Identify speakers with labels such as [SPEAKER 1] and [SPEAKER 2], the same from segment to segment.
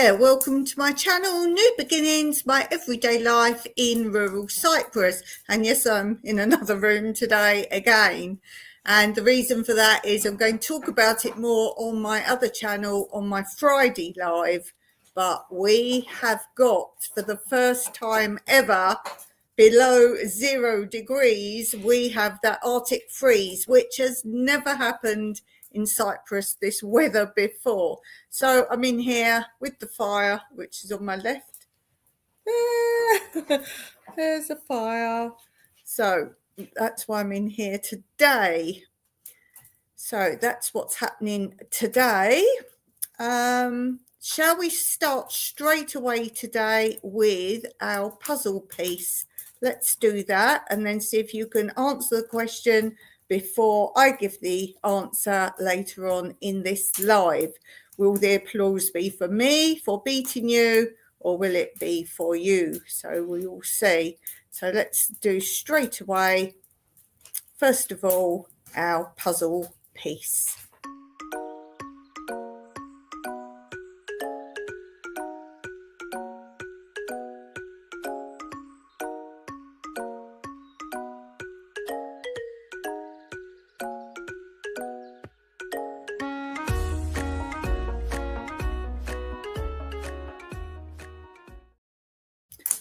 [SPEAKER 1] there, welcome to my channel, New Beginnings, my everyday life in rural Cyprus. And yes, I'm in another room today again. And the reason for that is I'm going to talk about it more on my other channel on my Friday live. But we have got, for the first time ever, below 0 degrees, we have that Arctic freeze, which has never happened in Cyprus, this weather before. So I'm in here with the fire, which is on my left. There's a fire. So that's why I'm in here today. So that's what's happening today. Shall we start straight away today with our puzzle piece? Let's do that and then see if you can answer the question before I give the answer later on in this live. Will the applause be for me for beating you, or will it be for you? So we will see. So let's do straight away, first of all, our puzzle piece.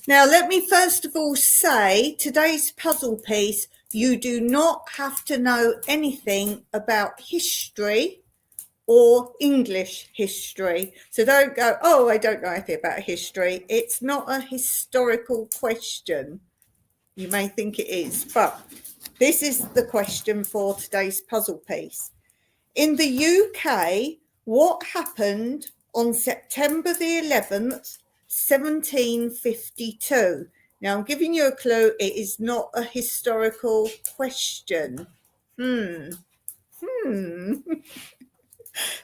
[SPEAKER 1] Now, let me first of all say, today's puzzle piece, you do not have to know anything about history or English history. So don't go, oh, I don't know anything about history. It's not a historical question. You may think it is, but this is the question for today's puzzle piece. In the UK, what happened on September the 11th, 1752? Now, I'm giving you a clue. It is not a historical question.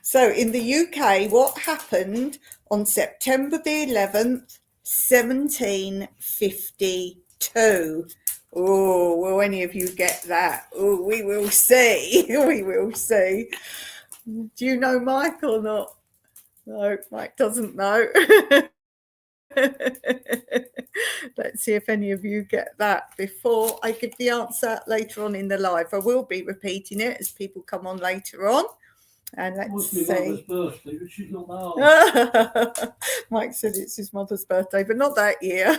[SPEAKER 1] So, in the UK, what happened on September the 11th, 1752? Oh, will any of you get that? Oh, we will see. We will see. Do you know Mike or not? No, Mike doesn't know. Let's see if any of you get that before I give the answer later on in the live. I will be repeating it as people come on later on. And let's see.
[SPEAKER 2] Birthday, but she's not that.
[SPEAKER 1] Mike said it's his mother's birthday, but not that year.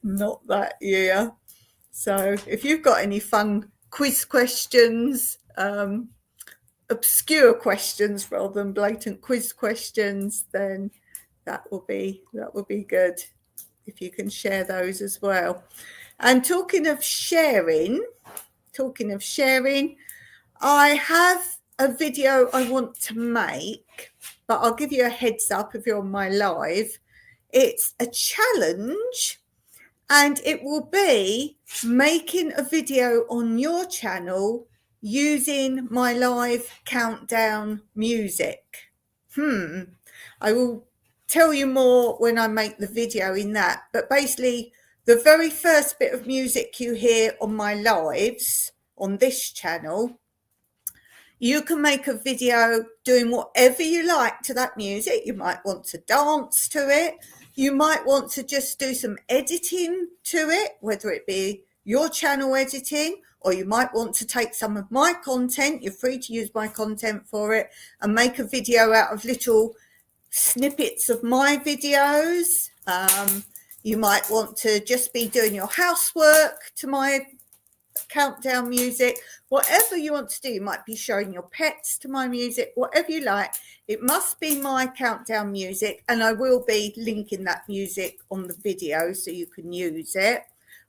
[SPEAKER 1] Not that year. So if you've got any fun quiz questions, obscure questions rather than blatant quiz questions, then that will be good if you can share those as well. And talking of sharing, I have a video I want to make, but I'll give you a heads up if you're on my live. It's a challenge, and it will be making a video on your channel using my live countdown music. I will tell you more when I make the video in that, but basically the very first bit of music you hear on my lives on this channel, you can make a video doing whatever you like to that music. You might want to dance to it. You might want to just do some editing to it, whether it be your channel editing, or you might want to take some of my content. You're free to use my content for it and make a video out of little snippets of my videos. You might want to just be doing your housework to my countdown music. Whatever you want to do, you might be showing your pets to my music, whatever you like. It must be my countdown music, and I will be linking that music on the video so you can use it.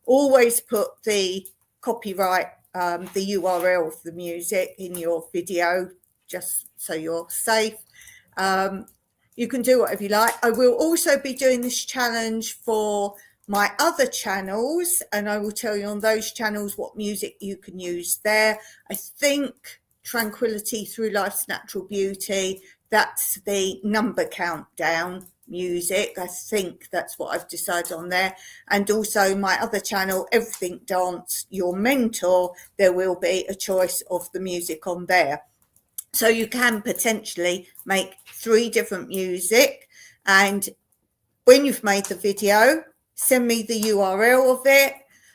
[SPEAKER 1] Always put the copyright, the URL of the music in your video, just so you're safe. You can do whatever you like. I will also be doing this challenge for my other channels, and I will tell you on those channels what music you can use there. I think Tranquility Through Life's Natural Beauty, that's the number countdown music. I think that's what I've decided on there. And also my other channel, Everything Dance, Your Mentor, there will be a choice of the music on there. So you can potentially make 3 different music, and when you've made the video, send me the URL of it.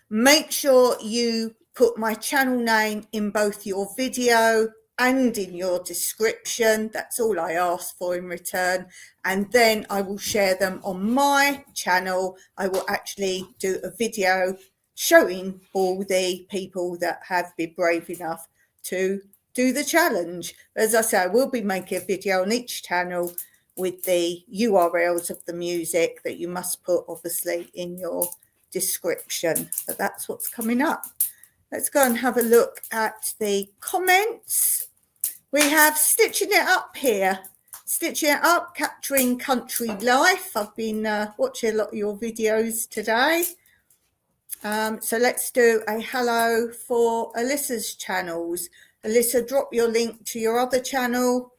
[SPEAKER 1] Make sure you put my channel name in both your video and in your description. That's all I ask for in return. And then I will share them on my channel. I will actually do a video showing all the people that have been brave enough to do the challenge. As I say, I will be making a video on each channel with the URLs of the music that you must put obviously in your description. But that's what's coming up. Let's go and have a look at the comments. We have Stitching It Up here. Stitching It Up, Capturing Country Life. I've been watching a lot of your videos today. So let's do a hello for Alyssa's channels. Alyssa, drop your link to your other channel.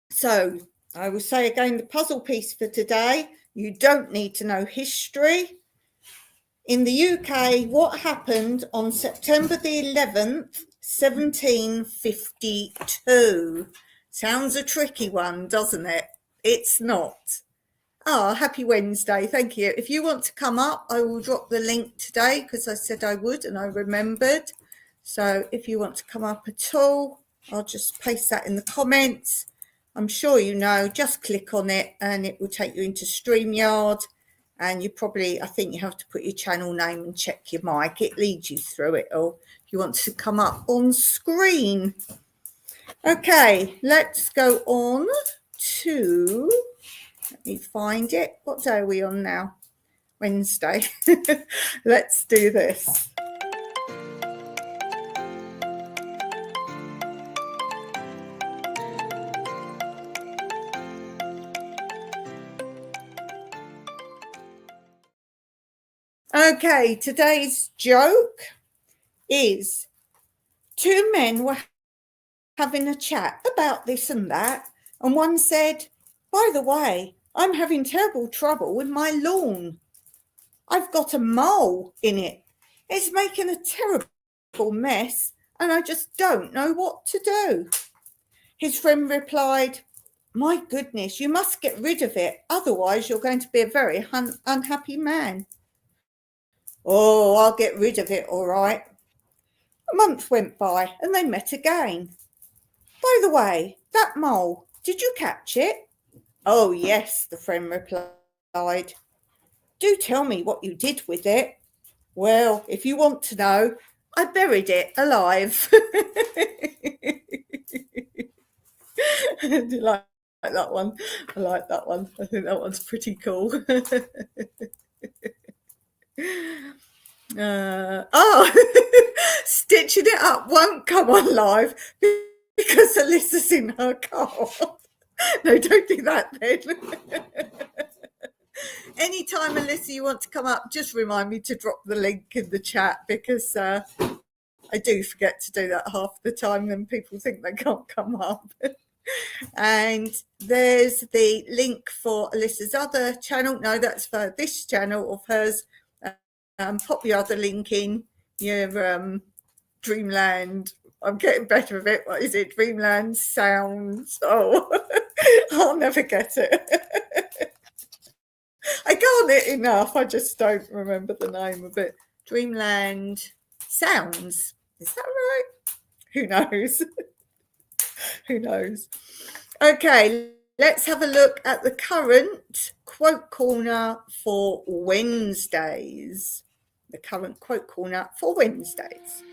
[SPEAKER 1] So I will say again, the puzzle piece for today, you don't need to know history. In the UK, what happened on September the 11th, 1752? Sounds a tricky one, doesn't it? It's not. Happy Wednesday. Thank you. If you want to come up, I will drop the link today because I said I would and I remembered. So if you want to come up at all, I'll just paste that in the comments. I'm sure you know, just click on it and it will take you into StreamYard, and you probably, I think you have to put your channel name and check your mic. It leads you through it all if you want to come up on screen. Okay, let's go on to, let me find it. What day are we on now? Wednesday. Let's do this. Okay, today's joke is 2 men were having a chat about this and that, and one said, by the way, I'm having terrible trouble with my lawn. I've got a mole in it. It's making a terrible mess, and I just don't know what to do. His friend replied, my goodness, you must get rid of it, otherwise you're going to be a very unhappy man. Oh, I'll get rid of it, all right. A month went by and they met again. By the way, that mole, did you catch it? Oh, yes, the friend replied. Do tell me what you did with it. Well, if you want to know, I buried it alive. Do you like that one? I like that one. I think that one's pretty cool. Stitching It Up won't come on live because Alyssa's in her car. No, don't do that then. Anytime, Alyssa, you want to come up, just remind me to drop the link in the chat, because I do forget to do that half the time and people think they can't come up. And there's the link for Alyssa's other channel. No, that's for this channel of hers. Pop your other link in, your Dreamland. I'm getting better of it. What is it? Dreamland Sounds. Oh, I'll never get it. I can't it enough. I just don't remember the name of it. Dreamland Sounds. Is that right? Who knows? Who knows? Okay, let's have a look at the current quote corner for Wednesdays. The current quote corner for Wednesdays.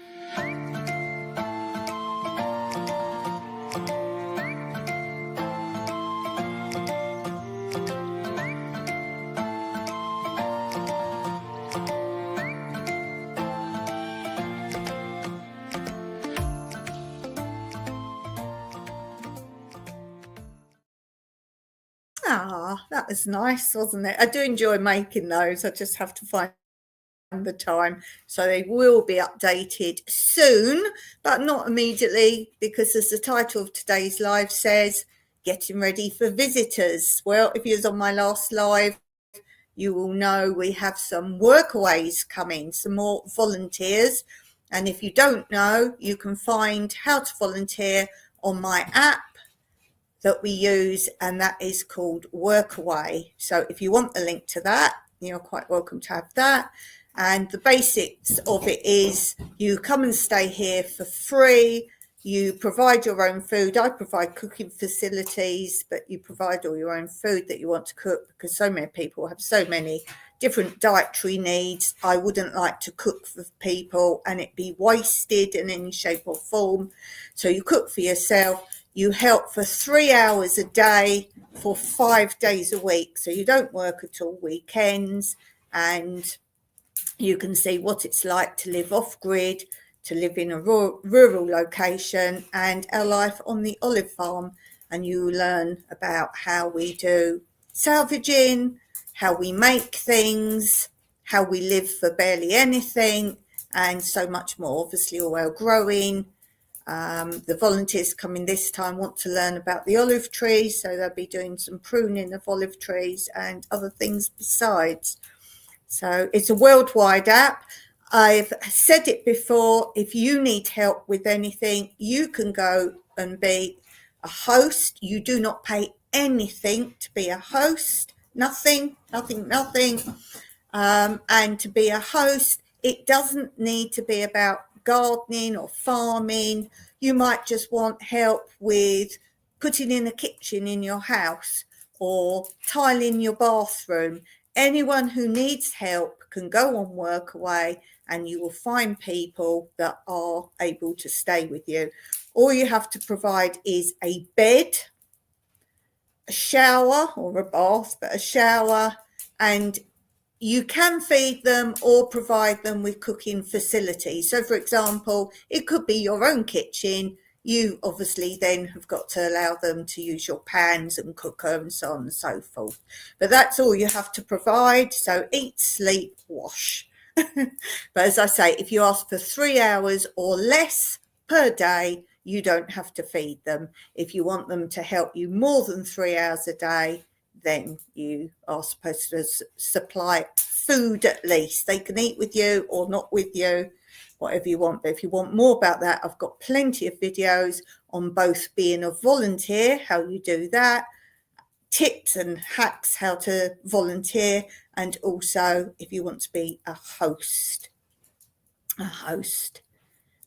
[SPEAKER 1] That was nice, wasn't it? I do enjoy making those. I just have to find the time. So they will be updated soon, but not immediately, because as the title of today's live says, getting ready for visitors. Well, if you was on my last live, you will know we have some workaways coming, some more volunteers. And if you don't know, you can find how to volunteer on my app that we use, and that is called Workaway. So if you want the link to that, you're quite welcome to have that. And the basics of it is you come and stay here for free. You provide your own food. I provide cooking facilities, but you provide all your own food that you want to cook, because so many people have so many different dietary needs. I wouldn't like to cook for people and it be wasted in any shape or form. So you cook for yourself. You help for 3 hours a day for 5 days a week. So you don't work at all weekends, and you can see what it's like to live off grid, to live in a rural location, and our life on the olive farm. And you learn about how we do salvaging, how we make things, how we live for barely anything, and so much more. Obviously, all our growing. The volunteers coming this time want to learn about the olive trees, so they'll be doing some pruning of olive trees and other things besides. So it's a worldwide app. I've said it before, if you need help with anything, you can go and be a host. You do not pay anything to be a host, nothing. And to be a host, it doesn't need to be about gardening or farming. You might just want help with putting in a kitchen in your house or tiling your bathroom. Anyone who needs help can go on Workaway, and you will find people that are able to stay with you. All you have to provide is a bed, a shower, or a bath, but a shower, and you can feed them or provide them with cooking facilities. So, for example, it could be your own kitchen. You obviously then have got to allow them to use your pans and cooker and so on and so forth. But that's all you have to provide. So eat, sleep, wash. But as I say, if you ask for 3 hours or less per day, you don't have to feed them. If you want them to help you more than 3 hours a day, then you are supposed to supply food at least. They can eat with you or not with you, whatever you want. But if you want more about that, I've got plenty of videos on both being a volunteer, how you do that, tips and hacks how to volunteer, and also if you want to be a host.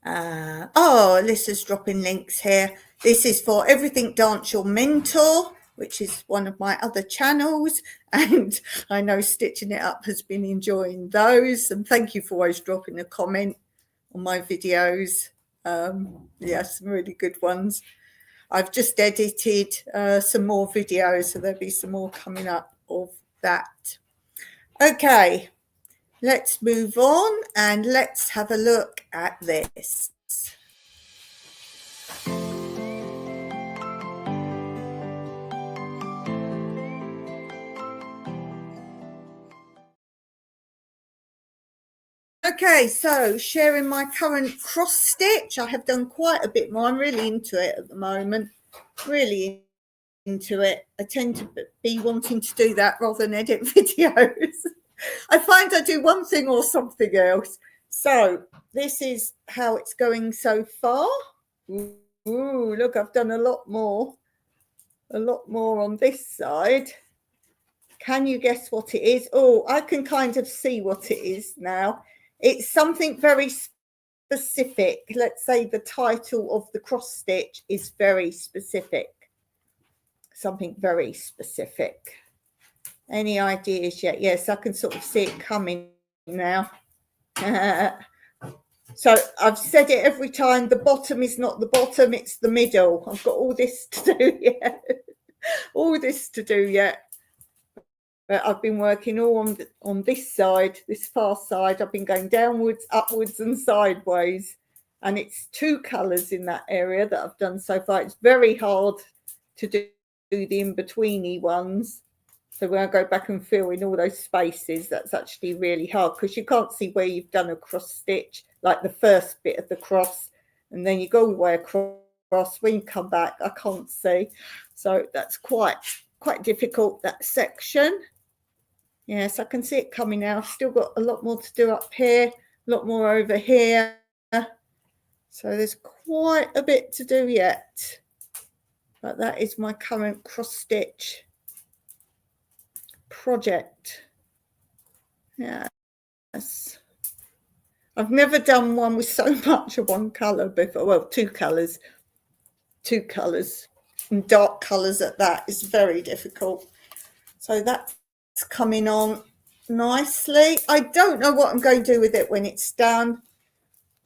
[SPEAKER 1] Alyssa's dropping links here. This is for Everything Dance Your Mentor, which is one of my other channels, and I know Stitching It Up has been enjoying those, and thank you for always dropping a comment on my videos. Yeah, some really good ones. I've just edited some more videos, so there'll be some more coming up of that. Okay, let's move on and let's have a look at this. Okay, so sharing my current cross stitch. I have done quite a bit more. I'm really into it at the moment. Really into it. I tend to be wanting to do that rather than edit videos. I find I do one thing or something else. So this is how it's going so far. Ooh, look, I've done a lot more on this side. Can you guess what it is? Oh, I can kind of see what it is now. It's something very specific. Let's say the title of the cross stitch is very specific. Something very specific. Any ideas yet? Yes, I can sort of see it coming now. So I've said it every time. The bottom is not the bottom, it's the middle. I've got all this to do yet. All this to do yet. But I've been working all on this side, this far side. I've been going downwards, upwards and sideways. And it's 2 colours in that area that I've done so far. It's very hard to do the in-betweeny ones. So when I go back and fill in all those spaces, that's actually really hard because you can't see where you've done a cross stitch, like the first bit of the cross. And then you go all the way across. When you come back, I can't see. So that's quite difficult, that section. Yes, I can see it coming now. Still got a lot more to do up here, a lot more over here. So there's quite a bit to do yet. But that is my current cross stitch project. Yes. I've never done one with so much of one colour before. Well, two colours and dark colours at that is very difficult. So that's coming on nicely. I don't know what I'm going to do with it when it's done.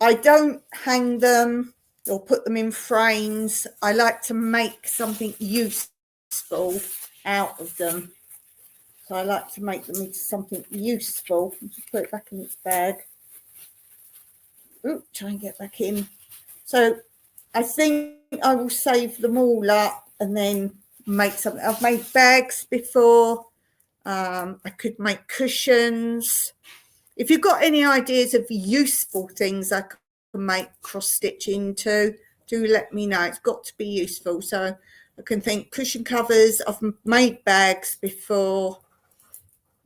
[SPEAKER 1] I don't hang them or put them in frames. I like to make something useful out of them. So I like to make them into something useful. Just put it back in its bag. Ooh, try and get back in. So I think I will save them all up and then make something. I've made bags before. I could make cushions. If you've got any ideas of useful things I can make cross stitch into, do let me know. It's got to be useful. So I can think cushion covers. I've made bags before.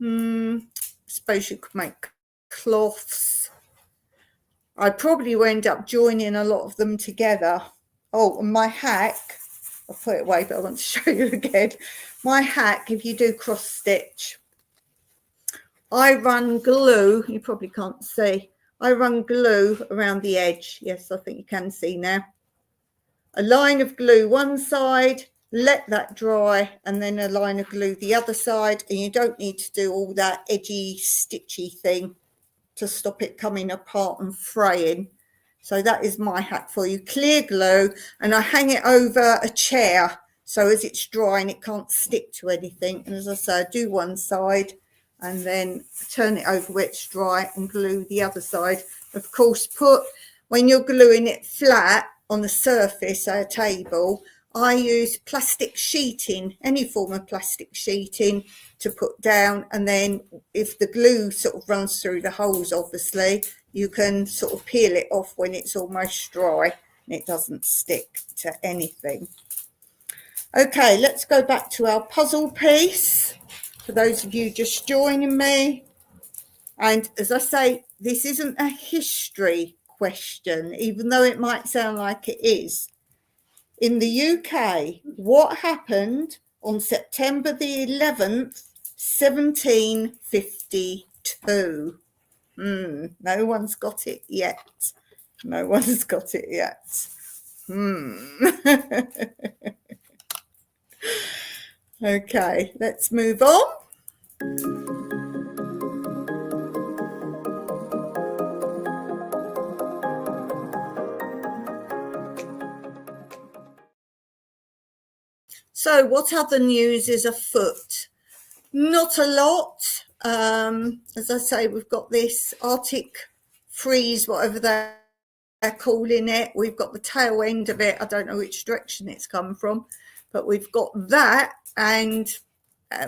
[SPEAKER 1] I suppose you could make cloths. I probably will end up joining a lot of them together. Oh, and my hack, I'll put it away, but I want to show you again. My hack, if you do cross stitch, I run glue, you probably can't see, I run glue around the edge. Yes, I think you can see now. A line of glue one side, let that dry, and then a line of glue the other side, and you don't need to do all that edgy, stitchy thing to stop it coming apart and fraying. So that is my hack for you. Clear glue, and I hang it over a chair, so as it's drying it can't stick to anything. And as I say, I do one side and then turn it over where it's dry and glue the other side. Of course, when you're gluing it flat on the surface of a table, I use plastic sheeting, any form of plastic sheeting to put down, and then if the glue sort of runs through the holes, obviously, you can sort of peel it off when it's almost dry and it doesn't stick to anything. Okay, let's go back to our puzzle piece for those of you just joining me. And as I say, this isn't a history question, even though it might sound like it is. In the UK, what happened on September the 11th, 1752? No one's got it yet. No one's got it yet. Okay, let's move on. So what other news is afoot? Not a lot. As I say, we've got this Arctic freeze, whatever they're calling it. We've got the tail end of it. I don't know which direction it's come from, but we've got that, and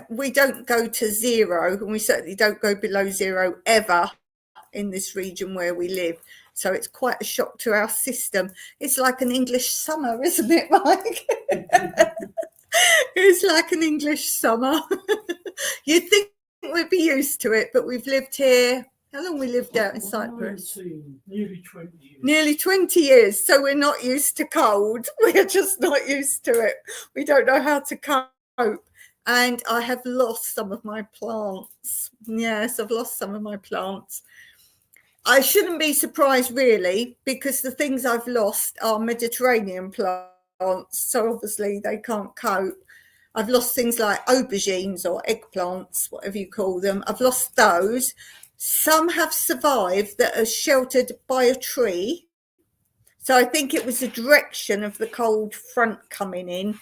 [SPEAKER 1] we don't go to zero, and we certainly don't go below zero ever in this region where we live. So it's quite a shock to our system. It's like an English summer, isn't it, Mike? It's like an English summer. You'd think we'd be used to it, but we've lived here. How long we lived out in Cyprus?
[SPEAKER 2] Nearly 20 years.
[SPEAKER 1] Nearly 20 years. So we're not used to cold. We're just not used to it. We don't know how to cope. And I have lost some of my plants. Yes, I've lost some of my plants. I shouldn't be surprised, really, because the things I've lost are Mediterranean plants. So obviously they can't cope. I've lost things like aubergines or eggplants, whatever you call them. I've lost those. Some have survived that are sheltered by a tree. So I think it was the direction of the cold front coming in.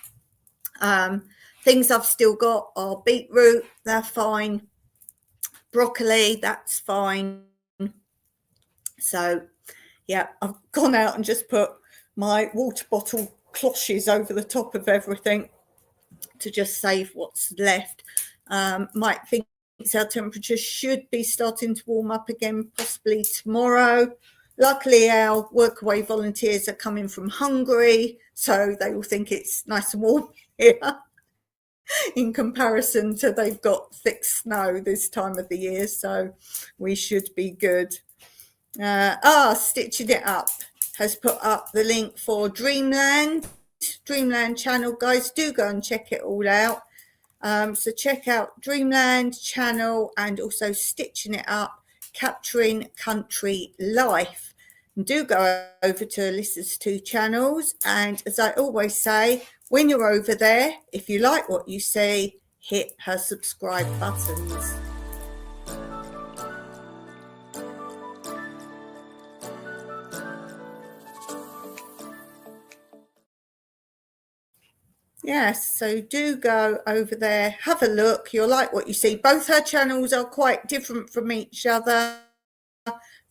[SPEAKER 1] Things I've still got are beetroot, they're fine. Broccoli, that's fine. So yeah, I've gone out and just put my water bottle cloches over the top of everything to just save what's left. Might think our temperature should be starting to warm up again, possibly tomorrow. Luckily, our workaway volunteers are coming from Hungary, so they will think it's nice and warm here. in comparison to they've got thick snow this time of the year, so we should be good. Stitching It Up has put up the link for Dreamland channel. Guys, do go and check it all out. So check out Dreamland channel and also Stitching It Up, Capturing Country Life. And do go over to Alyssa's 2 channels, and as I always say, when you're over there, if you like what you see, hit her subscribe buttons. Yes, so do go over there, have a look, you'll like what you see. Both her channels are quite different from each other,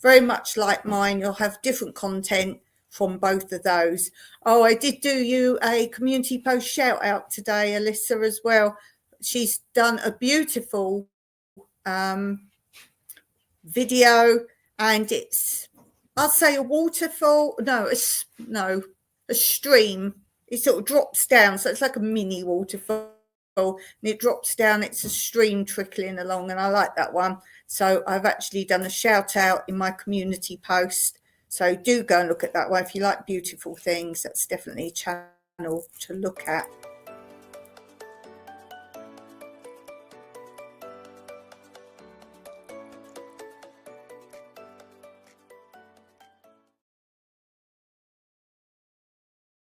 [SPEAKER 1] very much like mine. You'll have different content from both of those. Oh, I did do you a community post shout out today, Alyssa, as well. She's done a beautiful video, and it's, I'll say a waterfall, a stream. It sort of drops down, so it's like a mini waterfall, and it drops down. It's a stream trickling along, and I like that one. So I've actually done a shout out in my community post. So do go and look at that one. If you like beautiful things, that's definitely a channel to look at.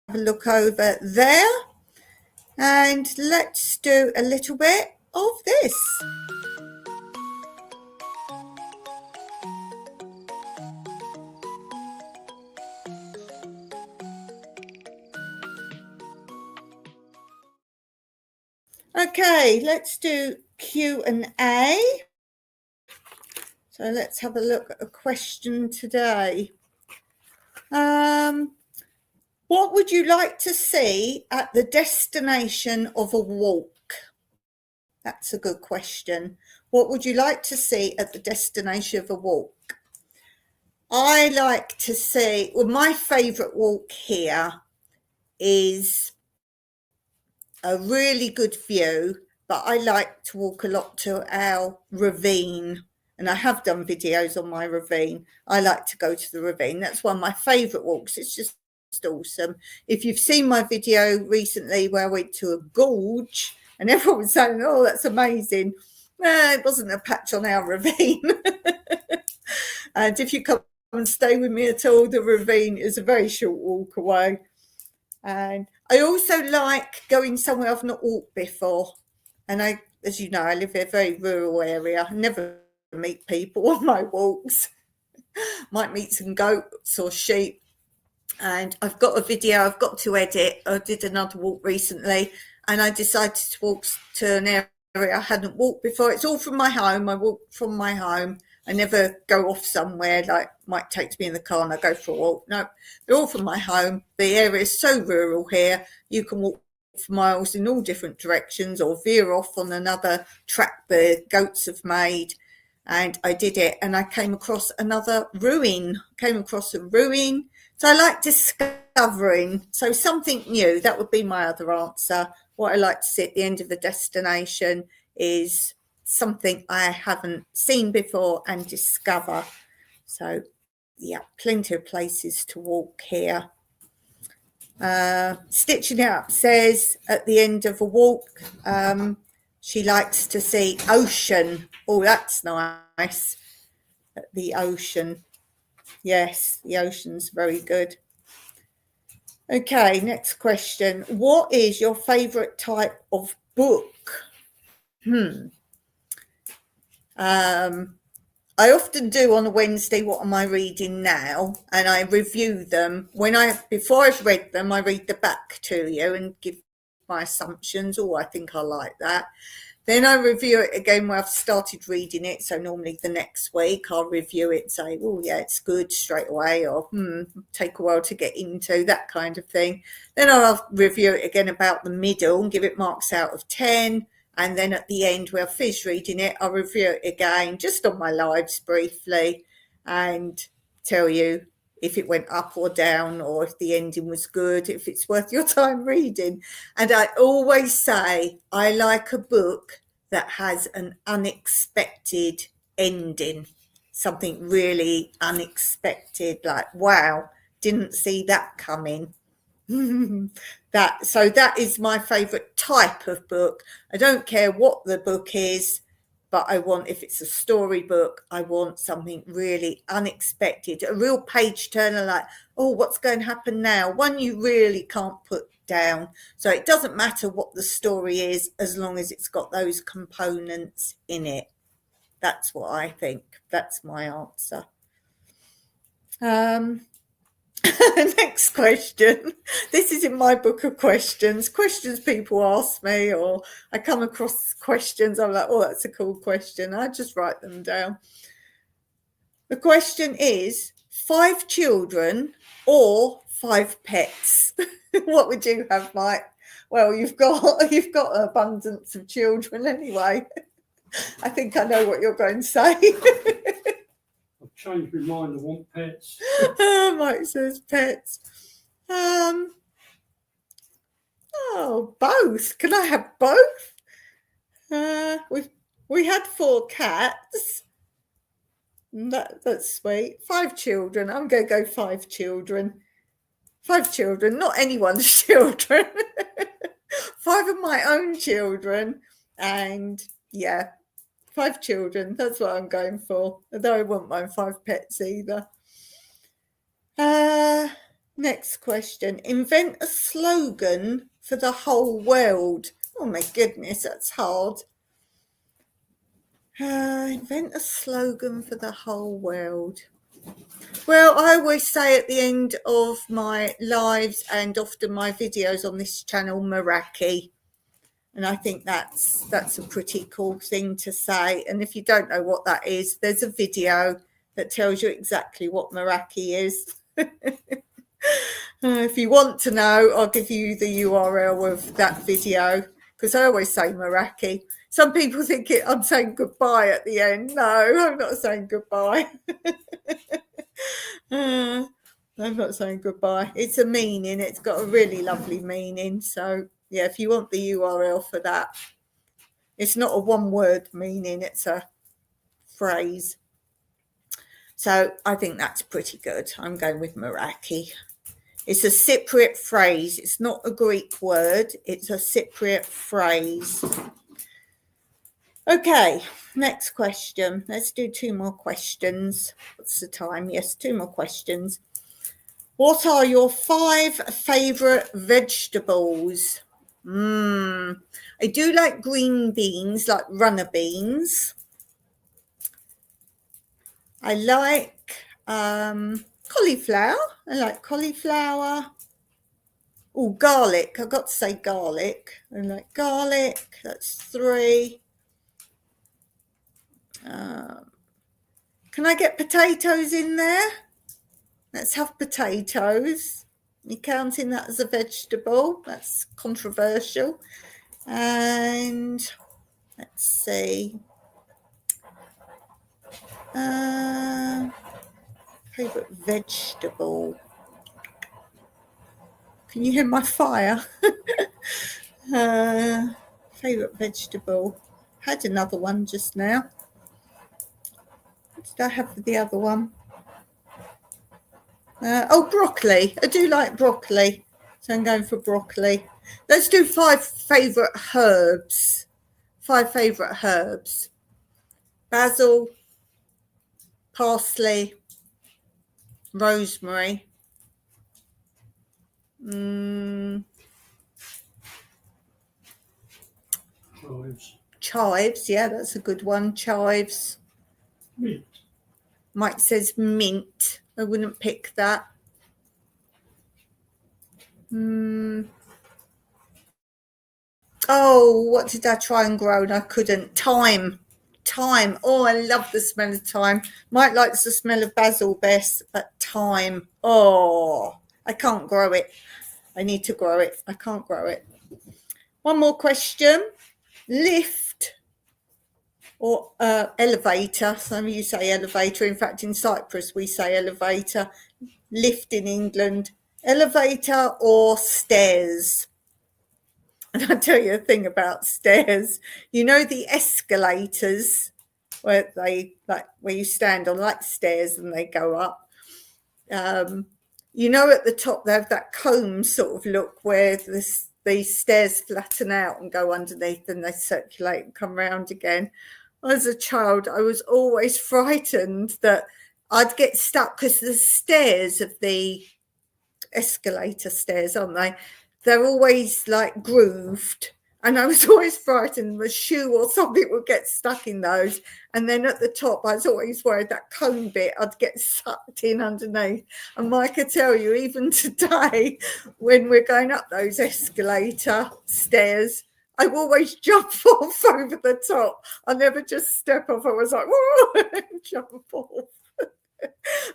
[SPEAKER 1] Have a look over there, and let's do a little bit of this. Okay, let's do Q&A. So let's have a look at a question today. What would you like to see at the destination of a walk? That's a good question. What would you like to see at the destination of a walk? I like to see, well, my favourite walk here is a really good view, but I like to walk a lot to our ravine, and I have done videos on my ravine. I like to go to the ravine. That's one of my favourite walks. It's just awesome. If you've seen my video recently where I went to a gorge and everyone was saying, oh, that's amazing. It wasn't a patch on our ravine. And if you come and stay with me at all, the ravine is a very short walk away. And I also like going somewhere I've not walked before. And I, as you know, I live in a very rural area. I never meet people on my walks. Might meet some goats or sheep. And I've got a video I've got to edit. I did another walk recently, and I decided to walk to an area I hadn't walked before. It's all from my home. I walk from my home. I never go off somewhere like Mike takes me in the car and I go for a walk. No, they're all from my home. The area is so rural here. You can walk for miles in all different directions or veer off on another track the goats have made. And I did it, and I came across another ruin. So I like discovering. So something new, that would be my other answer. What I like to see at the end of the destination is something I haven't seen before and discover. So yeah, plenty of places to walk here. Stitching It Up says at the end of a walk, she likes to see ocean. Oh, that's nice. The ocean. Yes, the ocean's very good. Okay, next question. What is your favourite type of book? I often do on a Wednesday, what am I reading now? And I review them. Before I've read them, I read the back to you and give my assumptions. Oh, I think I like that. Then I review it again when I've started reading it. So normally the next week I'll review it and say, oh yeah, it's good straight away, or take a while to get into, that kind of thing. Then I'll review it again about the middle and give it marks out of 10. And then at the end, where I've finished reading it, I'll review it again just on my lives briefly and tell you if it went up or down, or if the ending was good, if it's worth your time reading. And I always say I like a book that has an unexpected ending, something really unexpected, like, wow, didn't see that coming. That is my favorite type of book. I don't care what the book is, but I want, if it's a storybook, I want something really unexpected, a real page turner, like, oh, what's going to happen now? One you really can't put down. So it doesn't matter what the story is, as long as it's got those components in it. That's what I think. That's my answer. Next question. This is in my book of questions people ask me, or I come across questions, I'm like, oh, that's a cool question, I just write them down. The question is 5 children or 5 pets. What would you have, Mike? Well, you've got an abundance of children anyway. I think I know what you're going to say.
[SPEAKER 2] I've changed my mind. I want pets.
[SPEAKER 1] Mike says pets. Both. Can I have both? We had 4 cats. That's sweet. 5 children. I'm going to go 5 children. 5 children, not anyone's children. 5 of my own children, and yeah, 5 children. That's what I'm going for. Although I won't mind 5 pets either. Next question. Invent a slogan for the whole world. Oh my goodness, that's hard. Invent a slogan for the whole world. Well, I always say at the end of my lives and often my videos on this channel, Meraki. And I think that's a pretty cool thing to say. And if you don't know what that is, there's a video that tells you exactly what Meraki is. If you want to know, I'll give you the URL of that video, because I always say Meraki. Some people think I'm saying goodbye at the end. No, I'm not saying goodbye. I'm not saying goodbye. It's a meaning. It's got a really lovely meaning. So, yeah, if you want the URL for that, it's not a one-word meaning. It's a phrase. So I think that's pretty good. I'm going with Meraki. It's a Cypriot phrase. It's not a Greek word. It's a Cypriot phrase. Okay, next question. Let's do 2 more questions. What's the time? Yes, 2 more questions. What are your 5 favourite vegetables? I do like green beans, like runner beans. I like cauliflower. I like cauliflower. Oh, garlic. I've got to say garlic. I like garlic. That's 3. Can I get potatoes in there? Let's have potatoes. You counting that as a vegetable? That's controversial. And let's see. Favorite vegetable. Can you hear my fire? Favorite vegetable. Had another one just now. What did I have for the other one? Broccoli. I do like broccoli, so I'm going for broccoli. Let's do 5 favourite herbs. 5 favourite herbs. Basil, parsley, rosemary. Chives, yeah, that's a good one. Chives.
[SPEAKER 2] Mint.
[SPEAKER 1] Mike says mint. I wouldn't pick that. Oh, what did I try and grow and I couldn't? Thyme. Oh, I love the smell of thyme. Mike likes the smell of basil best, but thyme. Oh, I can't grow it. I need to grow it. I can't grow it. One more question. Lift or elevator. Some of you say elevator. In fact, in Cyprus, we say elevator. lift in England, elevator or stairs? And I'll tell you a thing about stairs. You know the escalators where where you stand on like stairs and they go up. You know, at the top they have that comb sort of look where these stairs flatten out and go underneath and they circulate and come round again. As a child, I was always frightened that I'd get stuck because the stairs of the escalator stairs, aren't they? They're always like grooved. And I was always frightened the shoe or something would get stuck in those. And then at the top, I was always worried that cone bit, I'd get sucked in underneath. And Mike could tell you, even today, when we're going up those escalator stairs, I always jump off over the top. I never just step off. I was like, whoa, jump off.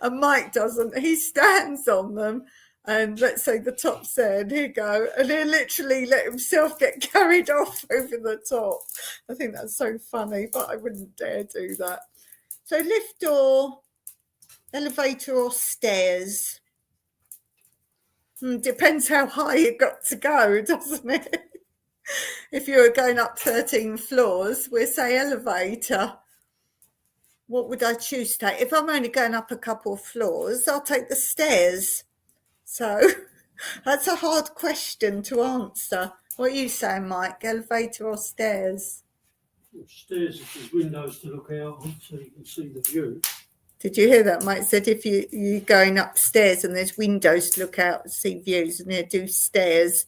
[SPEAKER 1] And Mike doesn't. He stands on them. And let's say the top's there, and he'll go, and he'll literally let himself get carried off over the top. I think that's so funny, but I wouldn't dare do that. So lift or elevator or stairs? Depends how high you got to go, doesn't it? If you were going up 13 floors, we'll say elevator. What would I choose to take? If I'm only going up a couple of floors, I'll take the stairs. So that's a hard question to answer. What are you saying, Mike? Elevator or stairs?
[SPEAKER 2] Stairs, if there's windows to look out on so you can see the view.
[SPEAKER 1] Did you hear that? Mike said if you're going upstairs and there's windows to look out and see views, and they do stairs.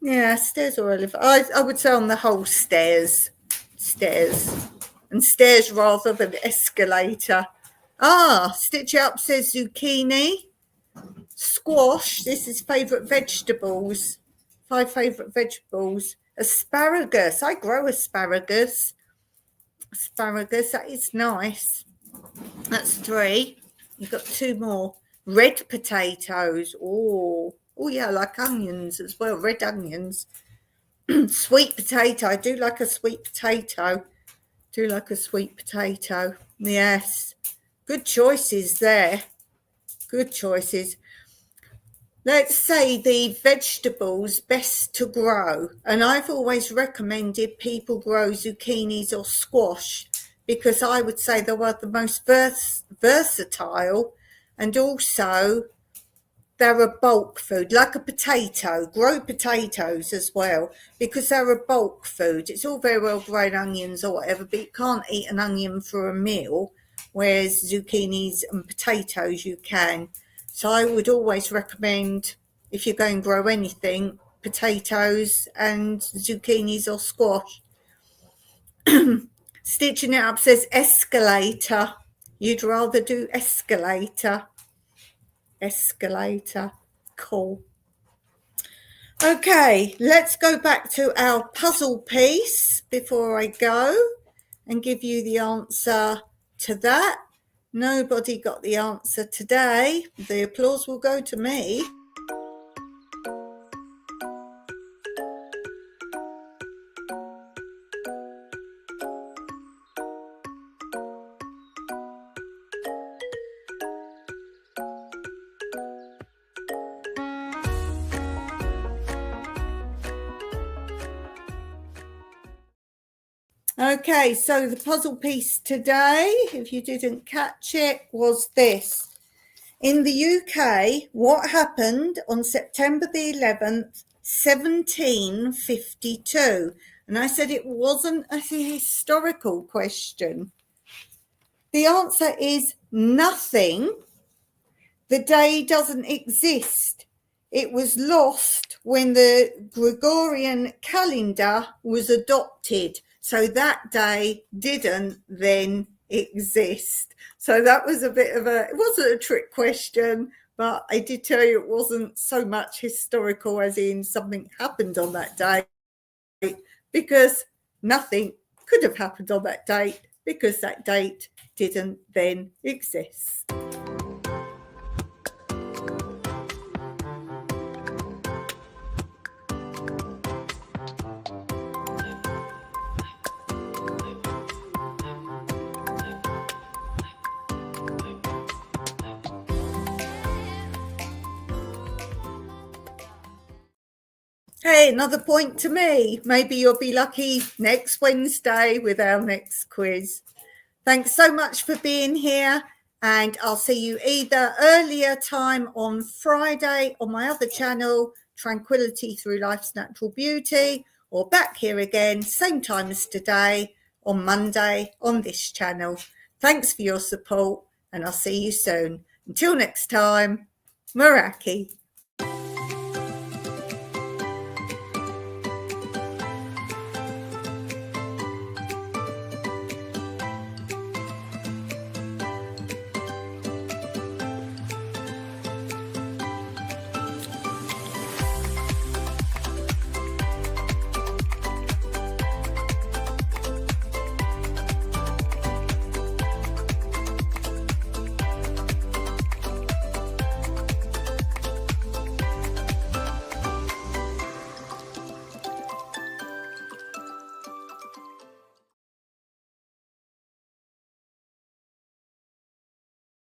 [SPEAKER 1] Yeah, stairs or elevator. I would say on the whole stairs. Stairs. And stairs rather than escalator. Stitch Up says zucchini. Squash, this is favourite vegetables. 5 favourite vegetables. Asparagus, I grow asparagus. Asparagus, that is nice. That's 3. You've got 2 more. Red potatoes. Oh yeah, I like onions as well, red onions. Sweet potato, I do like a sweet potato. Yes. Good choices there. Good choices. Let's say the vegetables best to grow. And I've always recommended people grow zucchinis or squash because I would say they were the most versatile, and also they're a bulk food, like a potato. Grow potatoes as well because they're a bulk food. It's all very well growing onions or whatever, but you can't eat an onion for a meal, whereas zucchinis and potatoes you can. So I would always recommend, if you're going to grow anything, potatoes and zucchinis or squash. Stitching It Up says escalator. You'd rather do escalator. Escalator. Cool. Okay, let's go back to our puzzle piece before I go and give you the answer to that. Nobody got the answer today. The applause will go to me. Okay, so the puzzle piece today, if you didn't catch it, was this. In the UK, what happened on September the 11th, 1752? And I said it wasn't a historical question. The answer is nothing. The day doesn't exist. It was lost when the Gregorian calendar was adopted. So that day didn't then exist. So that was a bit of it wasn't a trick question, but I did tell you it wasn't so much historical as in something happened on that day, because nothing could have happened on that date because that date didn't then exist. Hey, another point to me. Maybe you'll be lucky next Wednesday with our next quiz. Thanks so much for being here, and I'll see you either earlier time on Friday on my other channel, Tranquility Through Life's Natural Beauty, or back here again, same time as today, on Monday on this channel. Thanks for your support, and I'll see you soon. Until next time, Meraki.